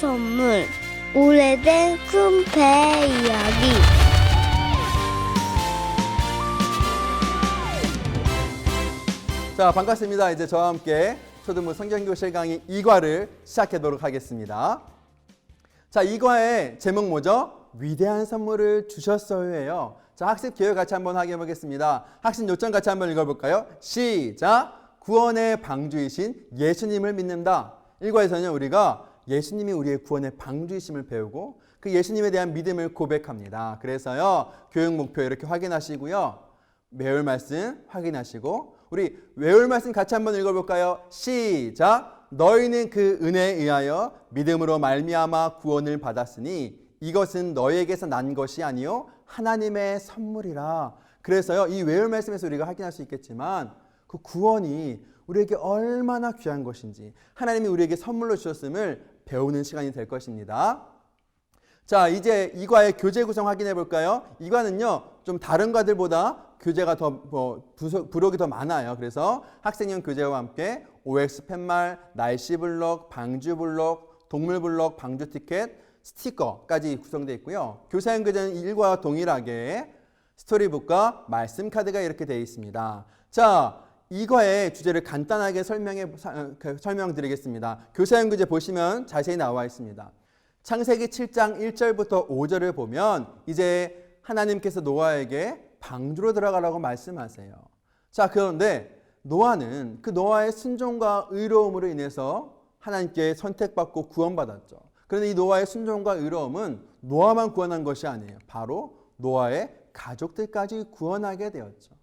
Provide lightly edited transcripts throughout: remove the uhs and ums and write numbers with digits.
선물, 오래된 큰 배 이야기. 자, 반갑습니다. 이제 저와 함께 초등부 성경교실 강의 2과를 시작하도록 하겠습니다. 자, 2과의 제목 뭐죠? 위대한 선물을 주셨어요예요. 자, 학습 기회 같이 한번 하게 해보겠습니다. 학습 요점 같이 한번 읽어볼까요? 시작! 구원의 방주이신 예수님을 믿는다. 1과에서는 우리가 예수님이 우리의 구원의 방주이심을 배우고 그 예수님에 대한 믿음을 고백합니다. 그래서요, 교육 목표 이렇게 확인하시고요. 외울 말씀 확인하시고 우리 외울 말씀 같이 한번 읽어볼까요? 시작! 너희는 그 은혜에 의하여 믿음으로 말미암아 구원을 받았으니 이것은 너희에게서 난 것이 아니요 하나님의 선물이라. 그래서요, 이 외울 말씀에서 우리가 확인할 수 있겠지만 그 구원이 우리에게 얼마나 귀한 것인지 하나님이 우리에게 선물로 주셨음을 배우는 시간이 될 것입니다. 자, 이제 2과의 교재 구성 확인해 볼까요? 2과는요, 좀 다른 과들보다 교재가 더 부록이 더 많아요. 그래서 학생용 교재와 함께 OX 팻말, 날씨 블록, 방주 블록, 동물 블록, 방주 티켓, 스티커까지 구성되어 있고요. 교사용 교재는 1과와 동일하게 스토리북과 말씀 카드가 이렇게 되어 있습니다. 자, 2과의 주제를 간단하게 설명드리겠습니다. 교사용 교재 보시면 자세히 나와 있습니다. 창세기 7장 1절부터 5절을 보면 이제 하나님께서 노아에게 방주로 들어가라고 말씀하세요. 자, 그런데 노아는 그 노아의 순종과 의로움으로 인해서 하나님께 선택받고 구원받았죠. 그런데 이 노아의 순종과 의로움은 노아만 구원한 것이 아니에요. 바로 노아의 가족들까지 구원하게 되었죠.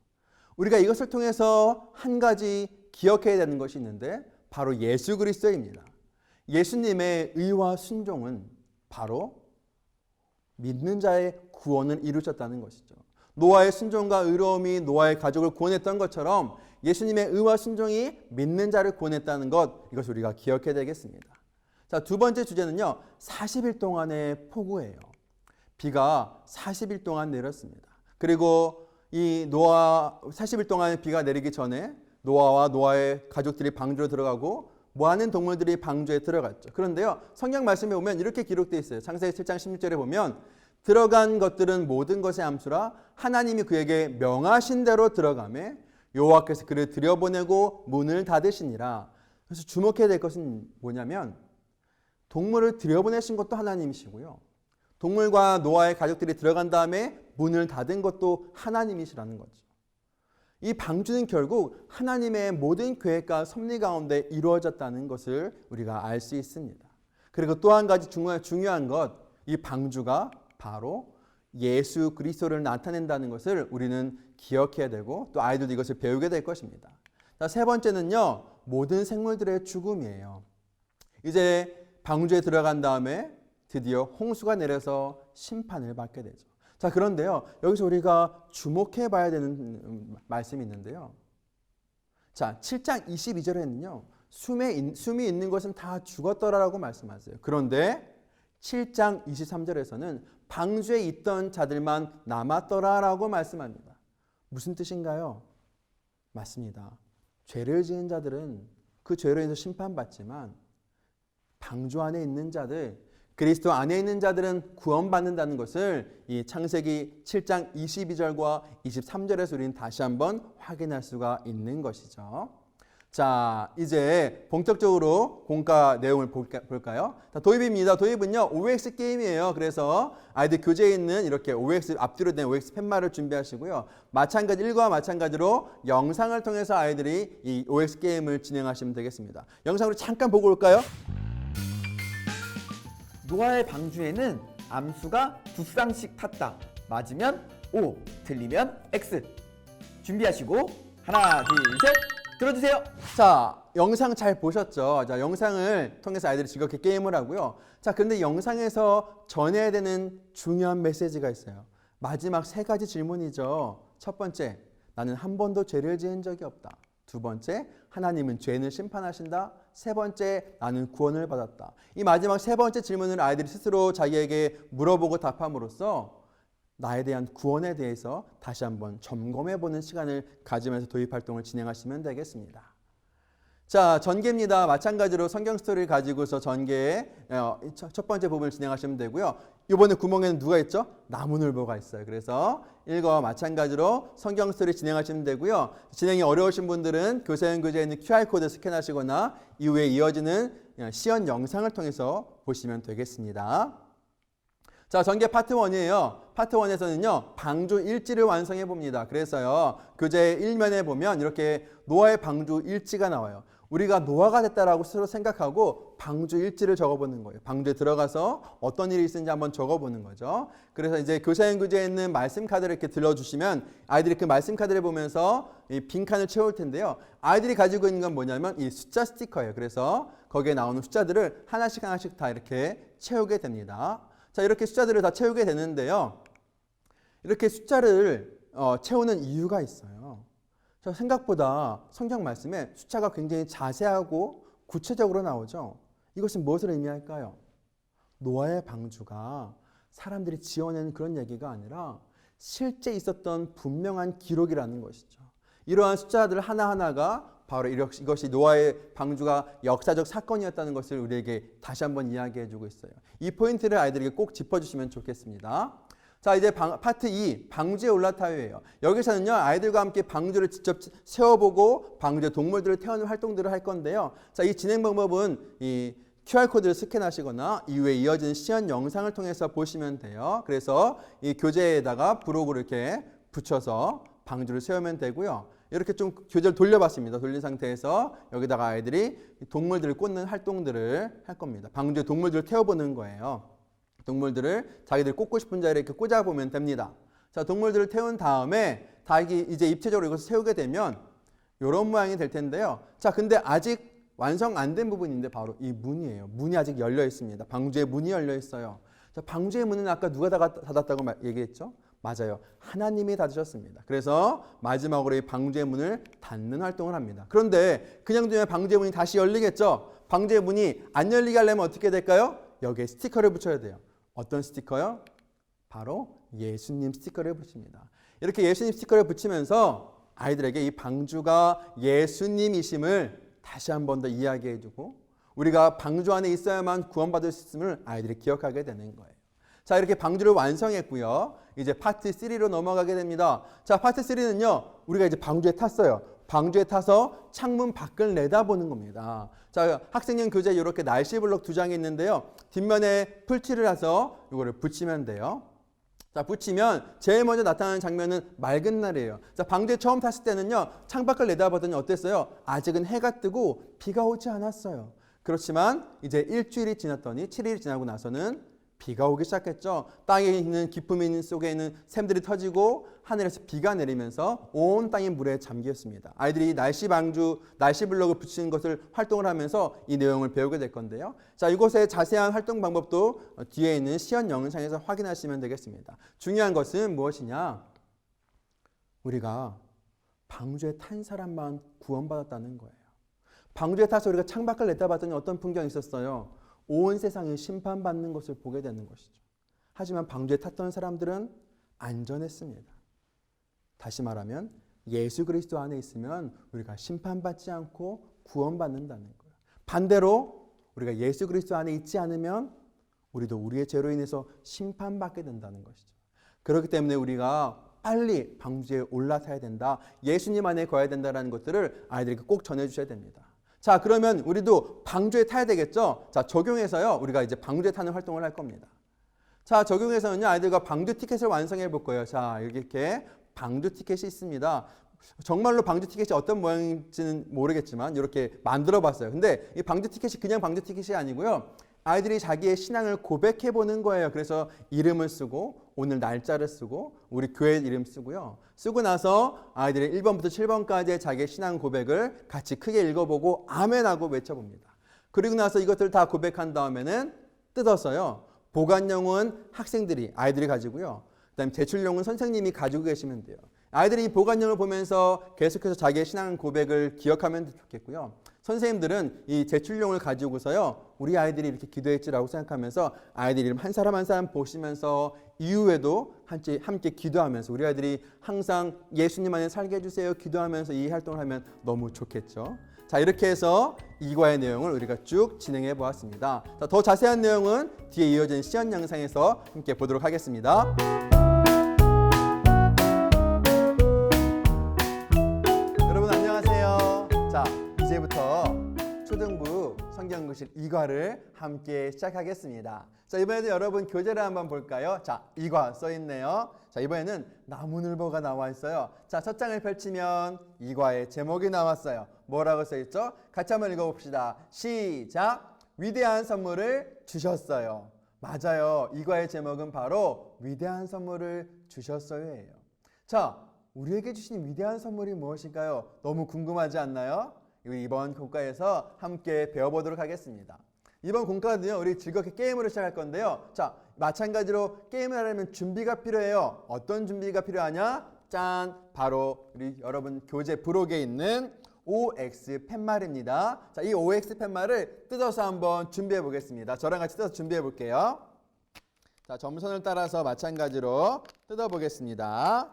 우리가 이것을 통해서 한 가지 기억해야 되는 것이 있는데 바로 예수 그리스도입니다. 예수님의 의와 순종은 바로 믿는 자의 구원을 이루셨다는 것이죠. 노아의 순종과 의로움이 노아의 가족을 구원했던 것처럼 예수님의 의와 순종이 믿는 자를 구원했다는 것, 이것을 우리가 기억해야 되겠습니다. 자, 두 번째 주제는요, 40일 동안의 폭우예요. 비가 40일 동안 내렸습니다. 그리고 이 노아 40일 동안 비가 내리기 전에 노아와 노아의 가족들이 방주로 들어가고 많은 동물들이 방주에 들어갔죠. 그런데요, 성경 말씀에 보면 이렇게 기록되어 있어요. 창세기 7장 16절에 보면 들어간 것들은 모든 것의 암수라 하나님이 그에게 명하신 대로 들어가매 여호와께서 그를 들여보내고 문을 닫으시니라. 그래서 주목해야 될 것은 뭐냐면 동물을 들여보내신 것도 하나님이시고요. 동물과 노아의 가족들이 들어간 다음에 문을 닫은 것도 하나님이시라는 거죠. 이 방주는 결국 하나님의 모든 계획과 섭리 가운데 이루어졌다는 것을 우리가 알 수 있습니다. 그리고 또 한 가지 중요한 것, 이 방주가 바로 예수 그리스도를 나타낸다는 것을 우리는 기억해야 되고 또 아이들도 이것을 배우게 될 것입니다. 자, 세 번째는요, 모든 생물들의 죽음이에요. 이제 방주에 들어간 다음에 드디어 홍수가 내려서 심판을 받게 되죠. 자, 그런데요, 여기서 우리가 주목해 봐야 되는 말씀이 있는데요. 자, 7장 22절에는요, 숨이 있는 것은 다 죽었더라라고 말씀하세요. 그런데 7장 23절에서는 방주에 있던 자들만 남았더라라고 말씀합니다. 무슨 뜻인가요? 맞습니다. 죄를 지은 자들은 그 죄로 인해서 심판받지만 방주 안에 있는 자들, 그리스도 안에 있는 자들은 구원받는다는 것을 이 창세기 7장 22절과 23절에서 우리는 다시 한번 확인할 수가 있는 것이죠. 자, 이제 본격적으로 공과 내용을 볼까요? 자, 도입입니다. 도입은요, OX 게임이에요. 그래서 아이들 교재에 있는 이렇게 OX 앞뒤로 된 OX 팻말을 준비하시고요. 마찬가지 1과와 마찬가지로 영상을 통해서 아이들이 이 OX 게임을 진행하시면 되겠습니다. 영상으로 잠깐 보고 올까요? 노아의 방주에는 암수가 두 쌍씩 탔다. 맞으면 O, 틀리면 X. 준비하시고 하나, 둘, 셋, 들어주세요. 자, 영상 잘 보셨죠? 자, 영상을 통해서 아이들이 즐겁게 게임을 하고요. 자, 그런데 영상에서 전해야 되는 중요한 메시지가 있어요. 마지막 세 가지 질문이죠. 첫 번째, 나는 한 번도 죄를 지은 적이 없다. 두 번째, 하나님은 죄인을 심판하신다. 세 번째, 나는 구원을 받았다. 이 마지막 세 번째 질문을 아이들이 스스로 자기에게 물어보고 답함으로써 나에 대한 구원에 대해서 다시 한번 점검해보는 시간을 가지면서 도입활동을 진행하시면 되겠습니다. 자, 전개입니다. 마찬가지로 성경 스토리를 가지고서 전개의 첫 번째 부분을 진행하시면 되고요. 이번에 구멍에는 누가 있죠? 나무늘보가 있어요. 그래서 읽어와 마찬가지로 성경 스토리 진행하시면 되고요. 진행이 어려우신 분들은 교사형 교재에 있는 QR코드 스캔하시거나 이후에 이어지는 시연 영상을 통해서 보시면 되겠습니다. 자, 전개 파트 1이에요. 파트 1에서는요, 방주 일지를 완성해 봅니다. 그래서요, 교재 1면에 보면 이렇게 노아의 방주 일지가 나와요. 우리가 노아가 됐다라고 스스로 생각하고 방주 일지를 적어보는 거예요. 방주에 들어가서 어떤 일이 있었는지 한번 적어보는 거죠. 그래서 이제 교사형 교재에 있는 말씀 카드를 이렇게 들려주시면 아이들이 그 말씀 카드를 보면서 이 빈칸을 채울 텐데요. 아이들이 가지고 있는 건 뭐냐면 이 숫자 스티커예요. 그래서 거기에 나오는 숫자들을 하나씩 다 이렇게 채우게 됩니다. 자, 이렇게 숫자들을 다 채우게 되는데요. 이렇게 숫자를 채우는 이유가 있어요. 자, 생각보다 성경 말씀에 숫자가 굉장히 자세하고 구체적으로 나오죠. 이것은 무엇을 의미할까요? 노아의 방주가 사람들이 지어낸 그런 얘기가 아니라 실제 있었던 분명한 기록이라는 것이죠. 이러한 숫자들 하나하나가 바로 이것이 노아의 방주가 역사적 사건이었다는 것을 우리에게 다시 한번 이야기해주고 있어요. 이 포인트를 아이들에게 꼭 짚어주시면 좋겠습니다. 자, 이제 파트 2, 방주에 올라타요예요. 여기서는요, 아이들과 함께 방주를 직접 세워보고 방주에 동물들을 태우는 활동들을 할 건데요. 자, 이 진행 방법은 이 QR코드를 스캔하시거나 이후에 이어지는 시연 영상을 통해서 보시면 돼요. 그래서 이 교재에다가 브로그를 이렇게 붙여서 방주를 세우면 되고요. 이렇게 좀 교재를 돌려봤습니다. 돌린 상태에서 여기다가 아이들이 동물들을 꽂는 활동들을 할 겁니다. 방주에 동물들을 태워보는 거예요. 동물들을 자기들이 꽂고 싶은 자리에 이렇게 꽂아보면 됩니다. 자, 동물들을 태운 다음에 다 이제 입체적으로 이것을 세우게 되면 이런 모양이 될 텐데요. 자, 근데 아직 완성 안 된 부분인데 바로 이 문이에요. 문이 아직 열려 있습니다. 방주의 문이 열려 있어요. 자, 방주의 문은 아까 누가 닫았다고 얘기했죠? 맞아요. 하나님이 닫으셨습니다. 그래서 마지막으로 이 방주의 문을 닫는 활동을 합니다. 그런데 그냥 두면 방주의 문이 다시 열리겠죠? 방주의 문이 안 열리게 하려면 어떻게 될까요? 여기에 스티커를 붙여야 돼요. 어떤 스티커요? 바로 예수님 스티커를 붙입니다. 이렇게 예수님 스티커를 붙이면서 아이들에게 이 방주가 예수님이심을 다시 한 번 더 이야기해주고 우리가 방주 안에 있어야만 구원받을 수 있음을 아이들이 기억하게 되는 거예요. 자, 이렇게 방주를 완성했고요. 이제 파트 3로 넘어가게 됩니다. 자, 파트 3는요. 우리가 이제 방주에 탔어요. 방주에 타서 창문 밖을 내다보는 겁니다. 자, 학생용 교재 이렇게 날씨 블록 2장이 있는데요. 뒷면에 풀칠을 해서 이거를 붙이면 돼요. 자, 붙이면 제일 먼저 나타나는 장면은 맑은 날이에요. 자, 방주에 처음 탔을 때는요. 창밖을 내다보더니 어땠어요? 아직은 해가 뜨고 비가 오지 않았어요. 그렇지만 이제 일주일이 지났더니 7일이 지나고 나서는 비가 오기 시작했죠. 땅에 있는 기품 속에 있는 샘들이 터지고 하늘에서 비가 내리면서 온 땅이 물에 잠겼습니다. 아이들이 날씨 블록을 붙이는 것을 활동을 하면서 이 내용을 배우게 될 건데요. 자, 이곳의 자세한 활동 방법도 뒤에 있는 시연 영상에서 확인하시면 되겠습니다. 중요한 것은 무엇이냐? 우리가 방주에 탄 사람만 구원받았다는 거예요. 방주에 타서 우리가 창밖을 내다봤더니 어떤 풍경이 있었어요? 온 세상이 심판받는 것을 보게 되는 것이죠. 하지만 방주에 탔던 사람들은 안전했습니다. 다시 말하면 예수 그리스도 안에 있으면 우리가 심판받지 않고 구원받는다는 거예요. 반대로 우리가 예수 그리스도 안에 있지 않으면 우리도 우리의 죄로 인해서 심판받게 된다는 것이죠. 그렇기 때문에 우리가 빨리 방주에 올라타야 된다. 예수님 안에 거해야 된다는 것들을 아이들에게 꼭 전해주셔야 됩니다. 자, 그러면 우리도 방주에 타야 되겠죠? 자, 적용해서요. 우리가 이제 방주에 타는 활동을 할 겁니다. 자, 적용해서는요. 아이들과 방주 티켓을 완성해 볼 거예요. 자, 이렇게 방주 티켓이 있습니다. 정말로 방주 티켓이 어떤 모양인지는 모르겠지만 이렇게 만들어 봤어요. 근데 이 방주 티켓이 그냥 방주 티켓이 아니고요. 아이들이 자기의 신앙을 고백해 보는 거예요. 그래서 이름을 쓰고 오늘 날짜를 쓰고 우리 교회 이름 쓰고요. 쓰고 나서 아이들이 1번부터 7번까지의 자기의 신앙 고백을 같이 크게 읽어보고 아멘하고 외쳐봅니다. 그리고 나서 이것들 다 고백한 다음에는 뜯어서요. 보관용은 아이들이 가지고요. 그다음에 제출용은 선생님이 가지고 계시면 돼요. 아이들이 이 보관용을 보면서 계속해서 자기의 신앙 고백을 기억하면 좋겠고요. 선생님들은 이 제출용을 가지고서요. 우리 아이들이 이렇게 기도했지라고 생각하면서 아이들 이름 한 사람 한 사람 보시면서 이후에도 함께 기도하면서 우리 아이들이 항상 예수님 안에 살게 해주세요. 기도하면서 이 활동을 하면 너무 좋겠죠. 자, 이렇게 해서 이과의 내용을 우리가 쭉 진행해 보았습니다. 자, 더 자세한 내용은 뒤에 이어진 시연 영상에서 함께 보도록 하겠습니다. 여러분 안녕하세요. 자, 이제부터 초등부 성경구실 이과를 함께 시작하겠습니다. 자, 이번에도 여러분 교재를 한번 볼까요? 자, 이과 써 있네요. 자, 이번에는 나무늘보가 나와 있어요. 자, 첫 장을 펼치면 이과의 제목이 나왔어요. 뭐라고 써 있죠? 같이 한번 읽어봅시다. 시작! 위대한 선물을 주셨어요. 맞아요. 이과의 제목은 바로 위대한 선물을 주셨어요예요. 자, 우리에게 주신 위대한 선물이 무엇일까요? 너무 궁금하지 않나요? 이번 공과에서 함께 배워보도록 하겠습니다. 이번 공과는요, 우리 즐겁게 게임으로 시작할 건데요. 자, 마찬가지로 게임을 하려면 준비가 필요해요. 어떤 준비가 필요하냐? 짠! 바로 우리 여러분 교재 부록에 있는 OX 팻말입니다. 자, 이 OX 팻말을 뜯어서 한번 준비해 보겠습니다. 저랑 같이 뜯어서 준비해 볼게요. 자, 점선을 따라서 마찬가지로 뜯어 보겠습니다.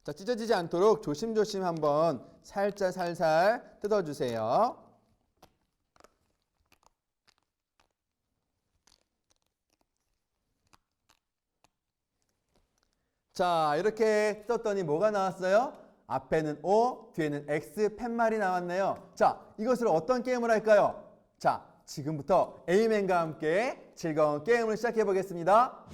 자, 찢어지지 않도록 조심조심 한번 살살 뜯어주세요. 자, 이렇게 뜯었더니 뭐가 나왔어요? 앞에는 O, 뒤에는 X 팻말이 나왔네요. 자, 이것을 어떤 게임을 할까요? 자, 지금부터 에이맨과 함께 즐거운 게임을 시작해 보겠습니다.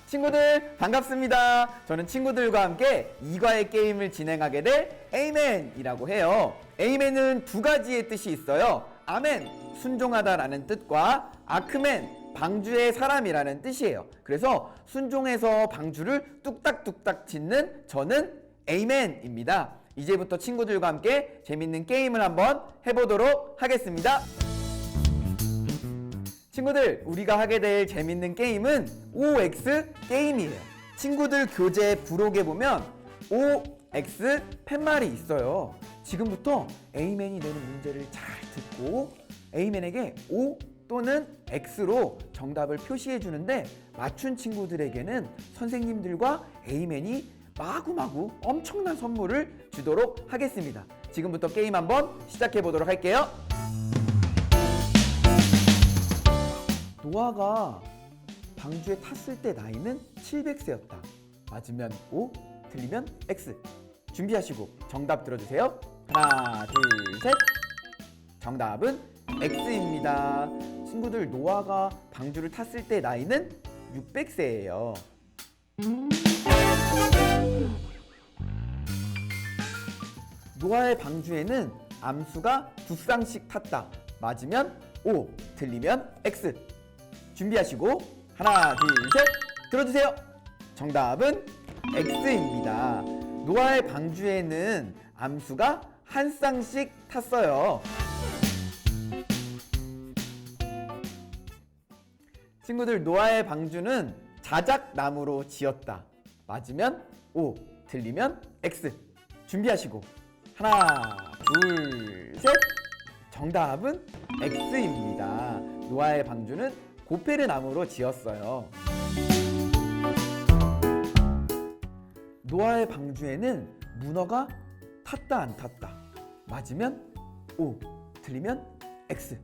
친구들 반갑습니다. 저는 친구들과 함께 이과의 게임을 진행하게 될 에이맨이라고 해요. 에이맨은 두 가지의 뜻이 있어요. 아멘, 순종하다라는 뜻과 아크맨, 방주의 사람이라는 뜻이에요. 그래서 순종해서 방주를 뚝딱뚝딱 짓는 저는 에이맨입니다. 이제부터 친구들과 함께 재밌는 게임을 한번 해보도록 하겠습니다. 친구들, 우리가 하게 될 재밌는 게임은 OX 게임이에요. 친구들 교재 부록에 보면 OX 팻말이 있어요. 지금부터 A맨이 내는 문제를 잘 듣고 A맨에게 O 또는 X로 정답을 표시해 주는데 맞춘 친구들에게는 선생님들과 A맨이 마구마구 엄청난 선물을 주도록 하겠습니다. 지금부터 게임 한번 시작해 보도록 할게요. 노아가 방주에 탔을 때 나이는 700세였다. 맞으면 O, 틀리면 X. 준비하시고 정답 들어주세요. 하나, 둘, 셋. 정답은 X입니다. 친구들, 노아가 방주를 탔을 때 나이는 600세예요. 노아의 방주에는 암수가 2쌍씩 탔다. 맞으면 O, 틀리면 X. 준비하시고 하나, 둘, 셋. 들어주세요. 정답은 X입니다. 노아의 방주에는 암수가 한 쌍씩 탔어요. 친구들, 노아의 방주는 자작나무로 지었다. 맞으면 O, 틀리면 X. 준비하시고 하나, 둘, 셋. 정답은 X입니다. 노아의 방주는 고페르 나무로 지었어요. 노아의 방주에는 문어가 탔다 안 탔다. 맞으면 O, 틀리면 X.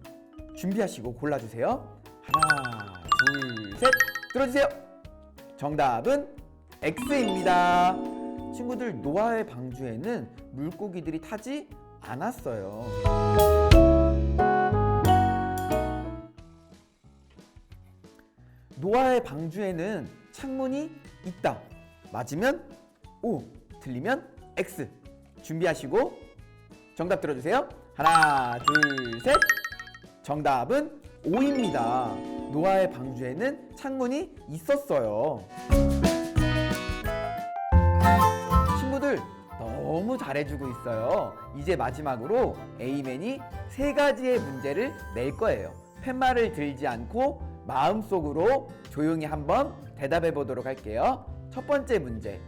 준비하시고 골라주세요. 하나, 둘, 셋. 들어주세요. 정답은 X입니다. 친구들, 노아의 방주에는 물고기들이 타지 않았어요. 노아의 방주에는 창문이 있다. 맞으면 O, 틀리면 X. 준비하시고 정답 들어주세요. 하나, 둘, 셋. 정답은 O입니다. 노아의 방주에는 창문이 있었어요. 친구들, 너무 잘해주고 있어요. 이제 마지막으로 A맨이 3가지의 문제를 낼 거예요. 팻말을 들지 않고 마음속으로 조용히 한번 대답해 보도록 할게요. 첫 번째 문제.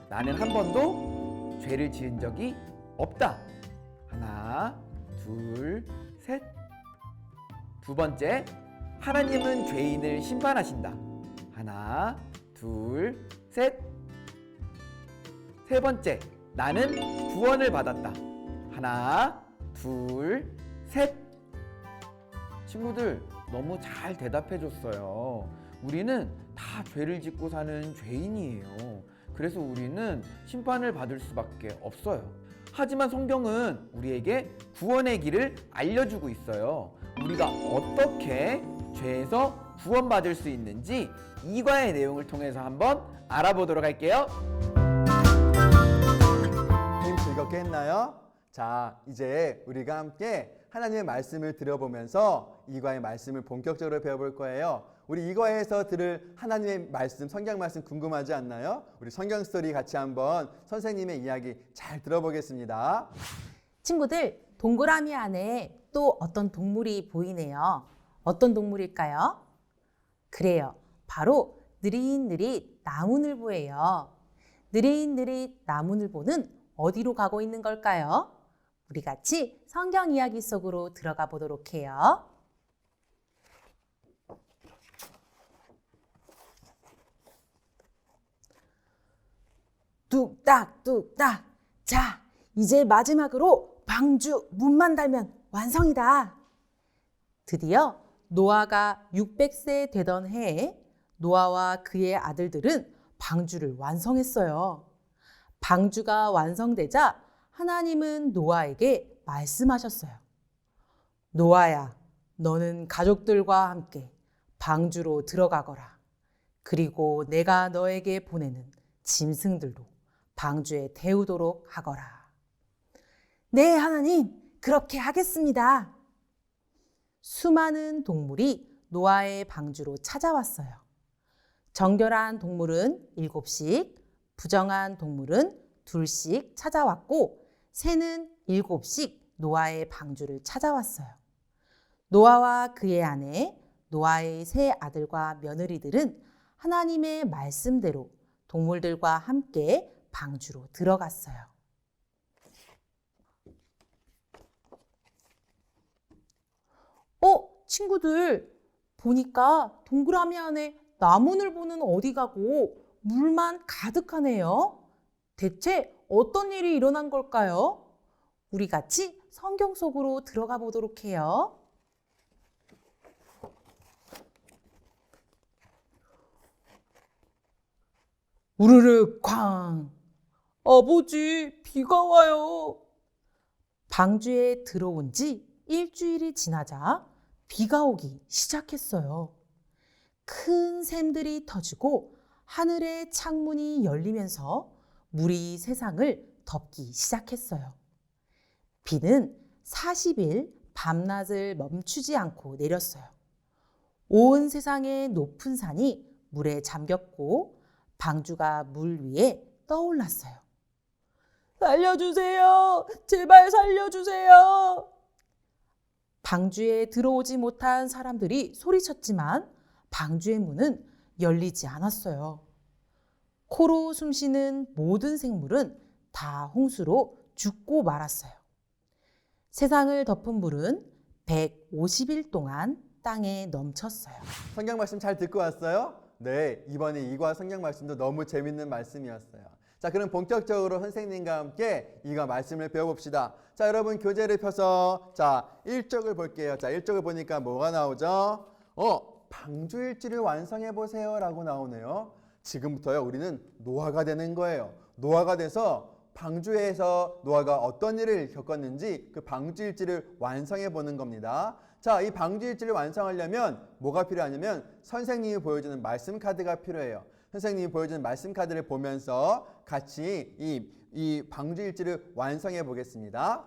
나는 한 번도 죄를 지은 적이 없다. 하나, 둘, 셋. 두 번째. 하나님은 죄인을 심판하신다. 하나, 둘, 셋. 세 번째, 나는 구원을 받았다. 하나, 둘, 셋. 친구들, 너무 잘 대답해 줬어요. 우리는 다 죄를 짓고 사는 죄인이에요. 그래서 우리는 심판을 받을 수밖에 없어요. 하지만 성경은 우리에게 구원의 길을 알려주고 있어요. 우리가 어떻게 죄에서 구원받을 수 있는지 이과의 내용을 통해서 한번 알아보도록 할게요. 게임 즐겁게 했나요? 자, 이제 우리가 함께 하나님의 말씀을 들어보면서 이과의 말씀을 본격적으로 배워볼 거예요. 우리 이과에서 들을 하나님의 말씀, 성경 말씀 궁금하지 않나요? 우리 성경 스토리 같이 한번 선생님의 이야기 잘 들어보겠습니다. 친구들, 동그라미 안에 또 어떤 동물이 보이네요. 어떤 동물일까요? 그래요. 바로 느릿느릿 나무늘보예요. 느릿느릿 나무늘보는 어디로 가고 있는 걸까요? 우리 같이 성경 이야기 속으로 들어가 보도록 해요. 뚝딱 뚝딱. 자, 이제 마지막으로 방주 문만 달면 완성이다. 드디어 노아가 600세 되던 해에 노아와 그의 아들들은 방주를 완성했어요. 방주가 완성되자 하나님은 노아에게 말씀하셨어요. 노아야, 너는 가족들과 함께 방주로 들어가거라. 그리고 내가 너에게 보내는 짐승들도 방주에 태우도록 하거라. 네, 하나님, 그렇게 하겠습니다. 수많은 동물이 노아의 방주로 찾아왔어요. 정결한 동물은 7씩, 부정한 동물은 2씩 찾아왔고, 새는 7씩 노아의 방주를 찾아왔어요. 노아와 그의 아내, 노아의 세 아들과 며느리들은 하나님의 말씀대로 동물들과 함께 방주로 들어갔어요. 친구들, 보니까 동그라미 안에 나무늘보는 어디 가고 물만 가득하네요. 대체 어떤 일이 일어난 걸까요? 우리 같이 성경 속으로 들어가 보도록 해요. 우르르 쾅! 아버지, 비가 와요. 방주에 들어온 지 일주일이 지나자 비가 오기 시작했어요. 큰 샘들이 터지고 하늘의 창문이 열리면서 물이 세상을 덮기 시작했어요. 비는 40일 밤낮을 멈추지 않고 내렸어요. 온 세상의 높은 산이 물에 잠겼고 방주가 물 위에 떠올랐어요. 살려주세요! 제발 살려주세요! 방주에 들어오지 못한 사람들이 소리쳤지만 방주의 문은 열리지 않았어요. 코로 숨쉬는 모든 생물은 다 홍수로 죽고 말았어요. 세상을 덮은 물은 150일 동안 땅에 넘쳤어요. 성경 말씀 잘 듣고 왔어요? 네, 이번에 이과 성경 말씀도 너무 재밌는 말씀이었어요. 자, 그럼 본격적으로 선생님과 함께 이과 말씀을 배워봅시다. 자, 여러분 교재를 펴서 자 1쪽을 볼게요. 자, 1쪽을 보니까 뭐가 나오죠? 방주일지를 완성해 보세요 라고 나오네요. 지금부터요 우리는 노아가 되는 거예요. 노아가 돼서 방주에서 노아가 어떤 일을 겪었는지 그 방주일지를 완성해 보는 겁니다. 자, 이 방주일지를 완성하려면 뭐가 필요하냐면 선생님이 보여주는 말씀 카드가 필요해요. 선생님이 보여주는 말씀 카드를 보면서 같이 이 방주일지를 완성해 보겠습니다.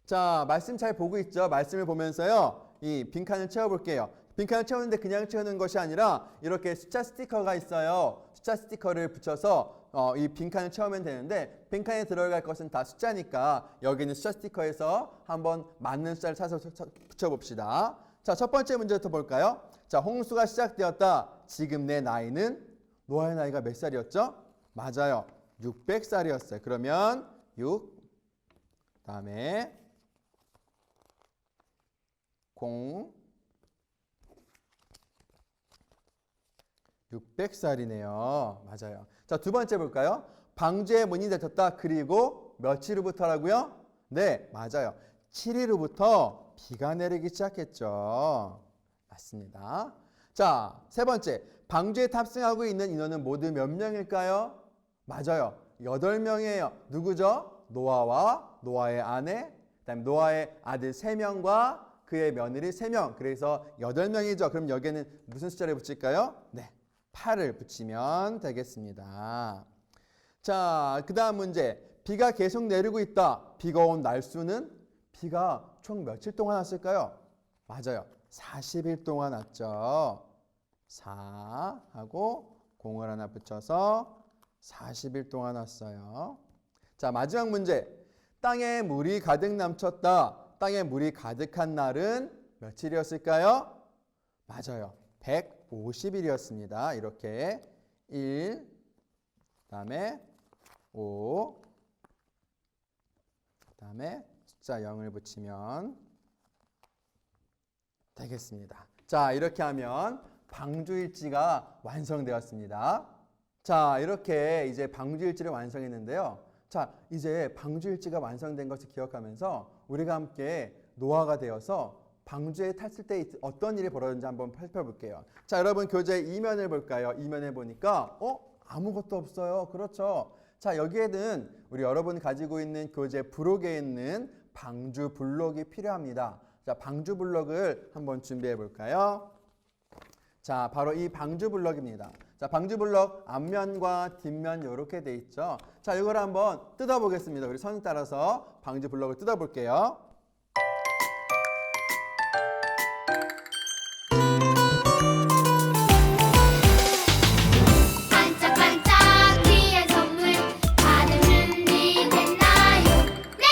자, 말씀 잘 보고 있죠? 말씀을 보면서요 이 빈칸을 채워볼게요. 빈칸을 채우는데 그냥 채우는 것이 아니라 이렇게 숫자 스티커가 있어요. 숫자 스티커를 붙여서 이 빈칸을 채우면 되는데 빈칸에 들어갈 것은 다 숫자니까 여기는 숫자 스티커에서 한번 맞는 숫자를 찾아서 붙여봅시다. 자, 첫 번째 문제부터 볼까요? 자, 홍수가 시작되었다. 지금 내 나이는 노아의 나이가 몇 살이었죠? 맞아요. 600살이었어요. 그러면 6 다음에 0 600살이네요. 맞아요. 자, 두 번째 볼까요? 방주의 문이 닫혔다. 그리고 며칠 후부터라고요? 네, 맞아요. 7일 후부터 비가 내리기 시작했죠. 맞습니다. 자, 세 번째. 방주에 탑승하고 있는 인원은 모두 몇 명일까요? 맞아요. 8명이에요. 누구죠? 노아와 노아의 아내, 그다음에 노아의 아들 3명과 그의 며느리 3명. 그래서 8명이죠. 그럼 여기에는 무슨 숫자를 붙일까요? 네, 8을 붙이면 되겠습니다. 자, 그 다음 문제. 비가 계속 내리고 있다. 비가 온 날수는? 비가 총 며칠 동안 왔을까요? 맞아요. 40일 동안 왔죠. 4하고 0을 하나 붙여서 40일 동안 왔어요. 자, 마지막 문제. 땅에 물이 가득 넘쳤다. 땅에 물이 가득한 날은 며칠이었을까요? 맞아요. 150일이었습니다. 이렇게 1, 그다음에 5, 그다음에 숫자 0을 붙이면 되겠습니다. 자, 이렇게 하면 방주일지가 완성되었습니다. 자, 이렇게 이제 방주일지를 완성했는데요. 자, 이제 방주일지가 완성된 것을 기억하면서 우리가 함께 노아가 되어서 방주에 탔을 때 어떤 일이 벌어졌는지 한번 살펴볼게요. 자, 여러분 교재 2면을 볼까요? 2면에 보니까 아무것도 없어요. 그렇죠? 자, 여기에는 우리 여러분이 가지고 있는 교재 부록에 있는 방주 블록이 필요합니다. 자, 방주 블록을 한번 준비해 볼까요? 자, 바로 이 방주 블록입니다. 자, 방주 블록 앞면과 뒷면 이렇게 돼 있죠. 자, 이걸 한번 뜯어 보겠습니다. 우리 선 따라서 방주 블록을 뜯어 볼게요. 반짝반짝 귀한 선물 받을 준비 됐나요? 네!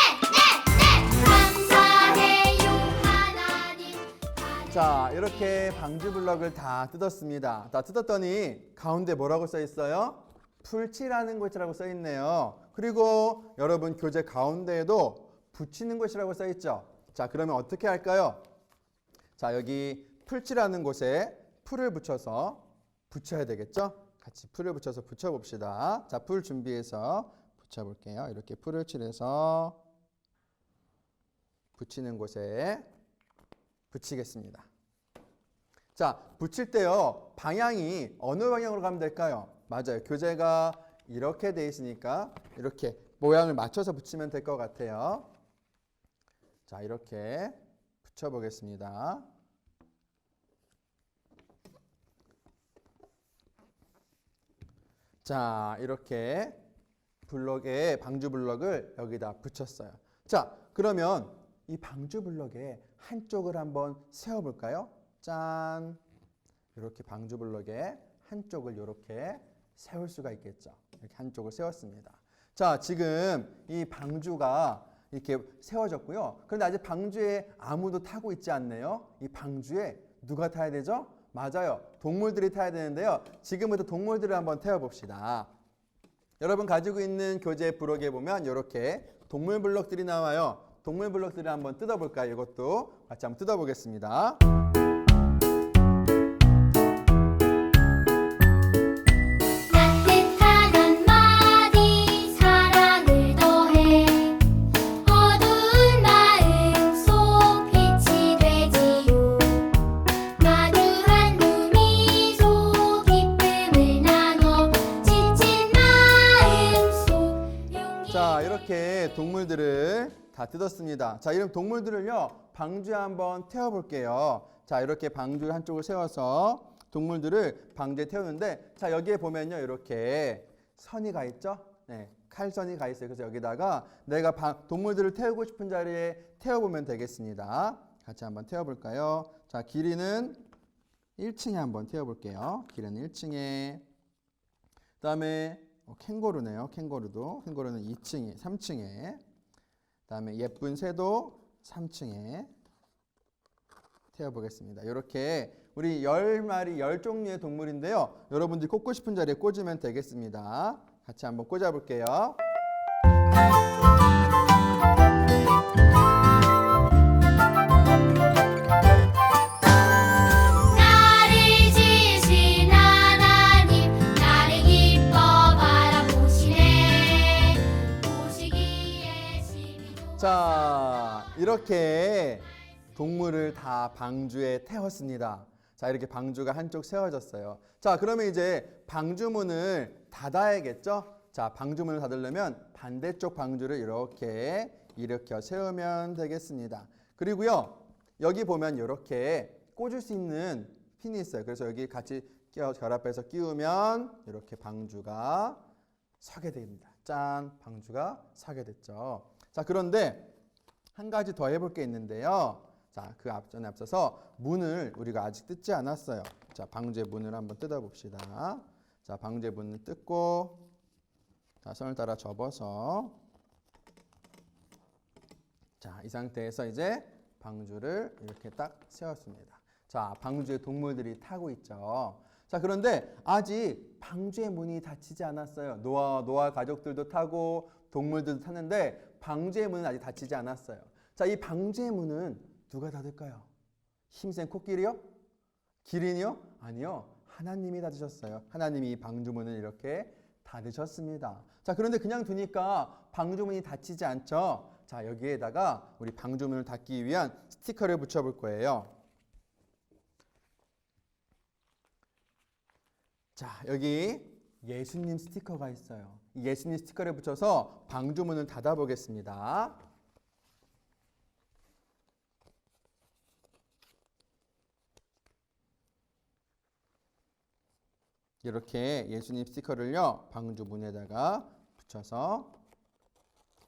감사해요 하나님. 자, 이렇게 방주 블록을 다 뜯었습니다. 다 뜯었더니 가운데 뭐라고 써 있어요? 풀칠하는 곳이라고 써 있네요. 그리고 여러분 교재 가운데에도 붙이는 곳이라고 써 있죠. 자, 그러면 어떻게 할까요? 자, 여기 풀칠하는 곳에 풀을 붙여서 붙여야 되겠죠? 같이 풀을 붙여서 붙여봅시다. 자, 풀 준비해서 붙여볼게요. 이렇게 풀을 칠해서 붙이는 곳에 붙이겠습니다. 자, 붙일 때요, 방향이 어느 방향으로 가면 될까요? 맞아요. 교재가 이렇게 돼 있으니까 이렇게 모양을 맞춰서 붙이면 될 것 같아요. 자, 이렇게 붙여보겠습니다. 자, 이렇게 블럭에 방주 블럭을 여기다 붙였어요. 자, 그러면 이 방주 블럭의 한쪽을 한번 세워볼까요? 짠! 이렇게 방주 블럭의 한쪽을 이렇게 세울 수가 있겠죠. 이렇게 한쪽을 세웠습니다. 자, 지금 이 방주가 이렇게 세워졌고요. 그런데 아직 방주에 아무도 타고 있지 않네요. 이 방주에 누가 타야 되죠? 맞아요. 동물들이 타야 되는데요. 지금부터 동물들을 한번 태워봅시다. 여러분 가지고 있는 교재 부록에 보면 이렇게 동물 블록들이 나와요. 동물 블록들을 한번 뜯어볼까요? 이것도 같이 한번 뜯어보겠습니다. 따뜻한 한마디 사랑을 더해 어두운 마음 속 빛이 되지요. 마주한 두 미소 기쁨을 나눠 지친 마음 속 용기. 자, 이렇게 동물들을 다 뜯었습니다. 자, 이런 동물들을요, 방주에 한번 태워볼게요. 자, 이렇게 방주 한쪽을 세워서 동물들을 방주에 태우는데, 자, 여기에 보면요, 이렇게 선이 가 있죠? 네, 칼선이 가 있어요. 그래서 여기다가 내가 동물들을 태우고 싶은 자리에 태워보면 되겠습니다. 같이 한번 태워볼까요? 자, 길이는 1층에 한번 태워볼게요. 길이는 1층에. 그 다음에 캥거루네요. 캥거루는 2층에, 3층에. 그 다음에 예쁜 새도 3층에 태워보겠습니다. 이렇게 우리 10마리, 10종류의 동물인데요. 여러분들이 꽂고 싶은 자리에 꽂으면 되겠습니다. 같이 한번 꽂아볼게요. 나를 지으신 하나님 이렇게 동물을 다 방주에 태웠습니다. 자, 이렇게 방주가 한쪽 세워졌어요. 자, 그러면 이제 방주문을 닫아야겠죠? 자, 방주문을 닫으려면 반대쪽 방주를 이렇게 일으켜 세우면 되겠습니다. 그리고요, 여기 보면 이렇게 꽂을 수 있는 핀이 있어요. 그래서 여기 같이 결합해서 끼우면 이렇게 방주가 서게 됩니다. 짠, 방주가 서게 됐죠. 자, 그런데 한 가지 더 해볼 게 있는데요. 자, 그 앞전에 앞서서 문을 우리가 아직 뜯지 않았어요. 자, 방주의 문을 한번 뜯어봅시다. 자, 방주의 문을 뜯고, 자, 선을 따라 접어서, 자, 이 상태에서 이제 방주를 이렇게 딱 세웠습니다. 자, 방주에 동물들이 타고 있죠. 자, 그런데 아직 방주의 문이 닫히지 않았어요. 노아 가족들도 타고 동물들도 탔는데 방주의 문은 아직 닫히지 않았어요. 자, 이 방주의 문은 누가 닫을까요? 힘센 코끼리요? 기린이요? 아니요. 하나님이 닫으셨어요. 하나님이 이 방주문을 이렇게 닫으셨습니다. 자, 그런데 그냥 두니까 방주문이 닫히지 않죠. 자, 여기에다가 우리 방주문을 닫기 위한 스티커를 붙여볼 거예요. 자, 여기 예수님 스티커가 있어요. 이 예수님 스티커를 붙여서 방주문을 닫아보겠습니다. 이렇게 예수님 스티커를요, 방주문에다가 붙여서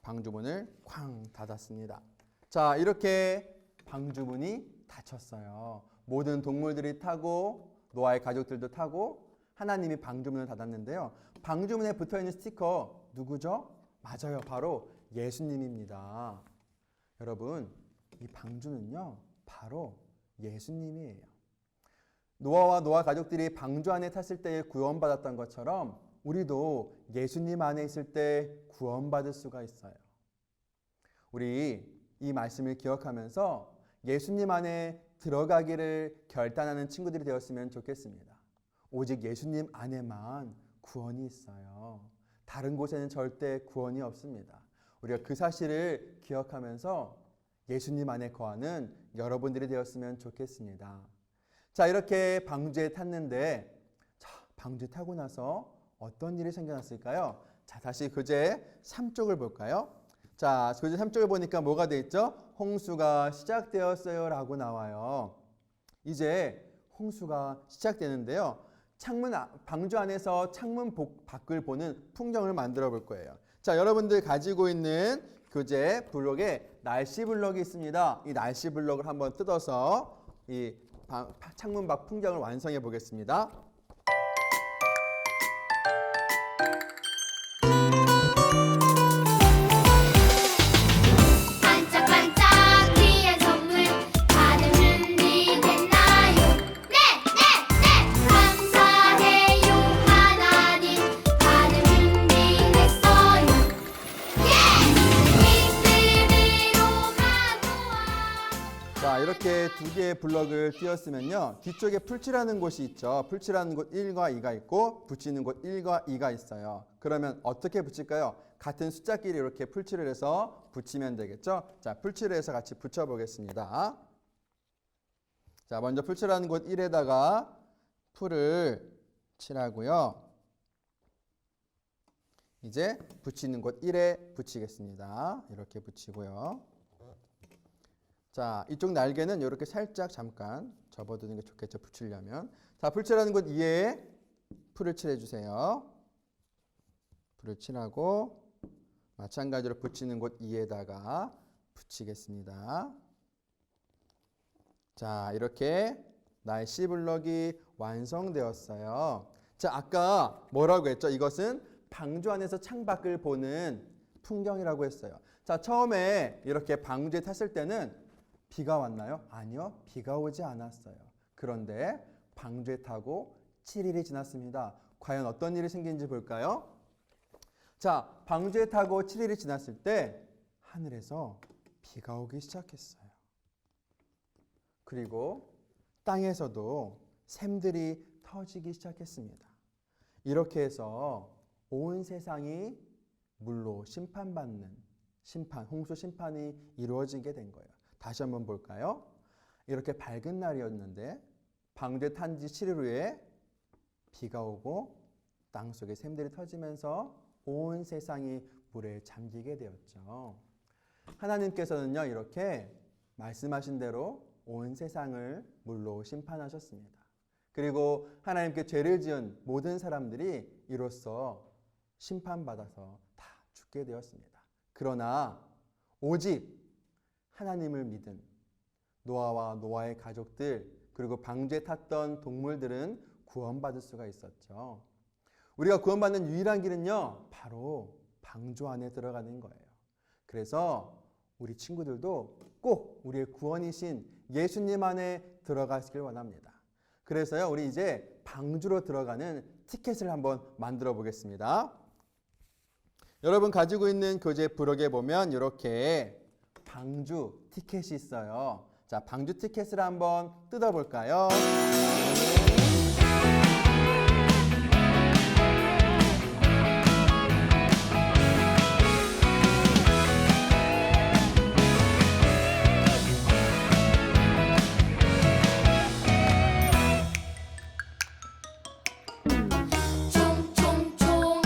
방주문을 쾅 닫았습니다. 자, 이렇게 방주문이 닫혔어요. 모든 동물들이 타고 노아의 가족들도 타고 하나님이 방주문을 닫았는데요. 방주문에 붙어있는 스티커 누구죠? 맞아요. 바로 예수님입니다. 여러분, 이 방주는요, 바로 예수님이에요. 노아와 노아 가족들이 방주 안에 탔을 때 구원받았던 것처럼 우리도 예수님 안에 있을 때 구원받을 수가 있어요. 우리 이 말씀을 기억하면서 예수님 안에 들어가기를 결단하는 친구들이 되었으면 좋겠습니다. 오직 예수님 안에만 구원이 있어요. 다른 곳에는 절대 구원이 없습니다. 우리가 그 사실을 기억하면서 예수님 안에 거하는 여러분들이 되었으면 좋겠습니다. 자, 이렇게 방주에 탔는데, 자, 방주에 타고 나서 어떤 일이 생겨났을까요? 자, 다시 교재 3쪽을 볼까요? 자, 교재 3쪽을 보니까 뭐가 돼 있죠? 홍수가 시작되었어요 라고 나와요. 이제 홍수가 시작되는데요. 방주 안에서 창문 밖을 보는 풍경을 만들어 볼 거예요. 자, 여러분들 가지고 있는 교재 블록에 날씨 블록이 있습니다. 이 날씨 블록을 한번 뜯어서 이 창문 밖 풍경을 완성해 보겠습니다. 반짝반짝 귀한 선물 받을 준비 됐나요? 네! 감사해요 하나님 받을 준비 됐어요. 믿음으로 가보아. 자, 이렇게 두 개의 블럭을 띄었으면요. 뒤쪽에 풀칠하는 곳이 있죠. 풀칠하는 곳 1과 2가 있고 붙이는 곳 1과 2가 있어요. 그러면 어떻게 붙일까요? 같은 숫자끼리 이렇게 풀칠을 해서 붙이면 되겠죠. 자, 풀칠을 해서 같이 붙여보겠습니다. 자, 먼저 풀칠하는 곳 1에다가 풀을 칠하고요. 이제 붙이는 곳 1에 붙이겠습니다. 이렇게 붙이고요. 자, 이쪽 날개는 이렇게 살짝 잠깐 접어두는 게 좋겠죠, 붙이려면. 자, 풀칠하는 곳 2에 풀을 칠해주세요. 풀을 칠하고 마찬가지로 붙이는 곳 2에다가 붙이겠습니다. 자, 이렇게 날씨 블럭이 완성되었어요. 자, 아까 뭐라고 했죠? 이것은 방주 안에서 창밖을 보는 풍경이라고 했어요. 자, 처음에 이렇게 방주에 탔을 때는 비가 왔나요? 아니요. 비가 오지 않았어요. 그런데 방주에 타고 7일이 지났습니다. 과연 어떤 일이 생긴지 볼까요? 자, 방주에 타고 7일이 지났을 때 하늘에서 비가 오기 시작했어요. 그리고 땅에서도 샘들이 터지기 시작했습니다. 이렇게 해서 온 세상이 물로 심판받는 심판, 홍수 심판이 이루어지게 된 거예요. 다시 한번 볼까요? 이렇게 밝은 날이었는데 방주에 탄 지 7일 후에 비가 오고 땅 속에 샘들이 터지면서 온 세상이 물에 잠기게 되었죠. 하나님께서는요, 이렇게 말씀하신 대로 온 세상을 물로 심판하셨습니다. 그리고 하나님께 죄를 지은 모든 사람들이 이로써 심판받아서 다 죽게 되었습니다. 그러나 오직 하나님을 믿은 노아와 노아의 가족들, 그리고 방주에 탔던 동물들은 구원받을 수가 있었죠. 우리가 구원받는 유일한 길은요, 바로 방주 안에 들어가는 거예요. 그래서 우리 친구들도 꼭 우리의 구원이신 예수님 안에 들어가시길 원합니다. 그래서요, 우리 이제 방주로 들어가는 티켓을 한번 만들어 보겠습니다. 여러분 가지고 있는 교재 부록에 보면 이렇게 방주 티켓이 있어요. 자, 방주 티켓을 한번 뜯어볼까요? 총총총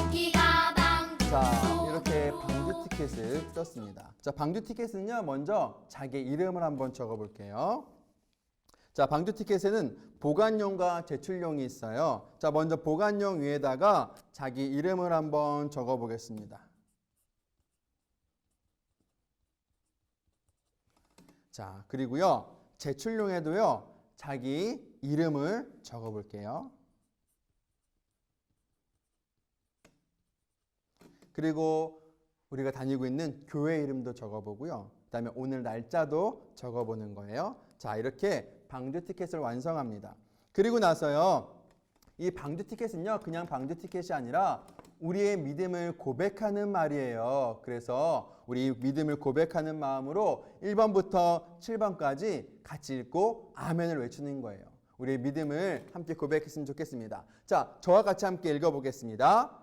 토끼가 방주 자, 이렇게 방주 티켓을 뜯었습니다. 자, 방주 티켓은요, 먼저 자기 이름을 한번 적어볼게요. 자, 방주 티켓에는 보관용과 제출용이 있어요. 자, 먼저 보관용 위에다가 자기 이름을 한번 적어보겠습니다. 자, 그리고요, 제출용에도요, 자기 이름을 적어볼게요. 그리고 우리가 다니고 있는 교회 이름도 적어보고요. 그 다음에 오늘 날짜도 적어보는 거예요. 자, 이렇게 방주 티켓을 완성합니다. 그리고 나서요, 이 방주 티켓은요, 그냥 방주 티켓이 아니라 우리의 믿음을 고백하는 말이에요. 그래서 우리 믿음을 고백하는 마음으로 1번부터 7번까지 같이 읽고 아멘을 외치는 거예요. 우리의 믿음을 함께 고백했으면 좋겠습니다. 자, 저와 같이 함께 읽어보겠습니다.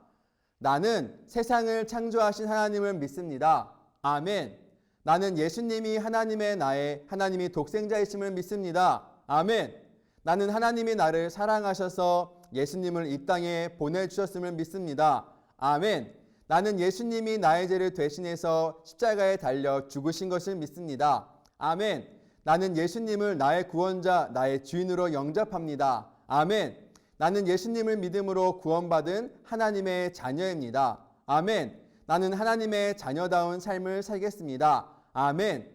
나는 세상을 창조하신 하나님을 믿습니다. 아멘. 나는 예수님이 하나님이 독생자이심을 믿습니다. 아멘. 나는 하나님이 나를 사랑하셔서 예수님을 이 땅에 보내주셨음을 믿습니다. 아멘. 나는 예수님이 나의 죄를 대신해서 십자가에 달려 죽으신 것을 믿습니다. 아멘. 나는 예수님을 나의 구원자, 나의 주인으로 영접합니다. 아멘. 나는 예수님을 믿음으로 구원받은 하나님의 자녀입니다. 아멘. 나는 하나님의 자녀다운 삶을 살겠습니다. 아멘.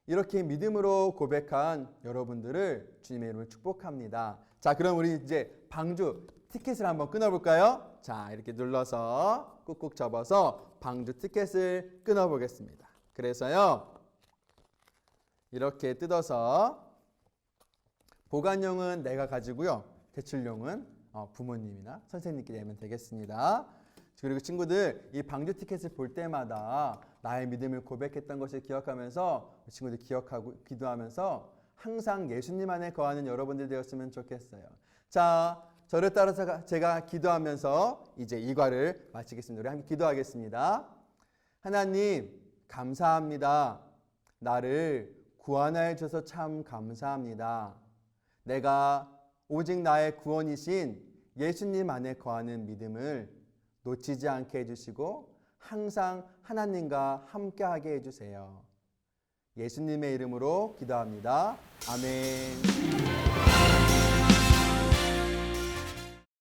이렇게 믿음으로 고백한 여러분들을 주님의 이름으로 축복합니다. 자, 그럼 우리 이제 방주 티켓을 한번 끊어볼까요? 자, 이렇게 눌러서 꾹꾹 접어서 방주 티켓을 끊어보겠습니다. 그래서요, 이렇게 뜯어서 보관용은 내가 가지고요, 제출용은 부모님이나 선생님께 내면 되겠습니다. 그리고 친구들, 이 방주 티켓을 볼 때마다 나의 믿음을 고백했던 것을 기억하면서 친구들 기억하고 기도하면서 항상 예수님 안에 거하는 여러분들 되었으면 좋겠어요. 자, 저를 따라서 제가 기도하면서 이제 이과를 마치겠습니다. 우리 함께 기도하겠습니다. 하나님, 감사합니다. 나를 구원하여 주셔서 참 감사합니다. 내가 오직 나의 구원이신 예수님 안에 거하는 믿음을 놓치지 않게 해주시고 항상 하나님과 함께하게 해주세요. 예수님의 이름으로 기도합니다. 아멘.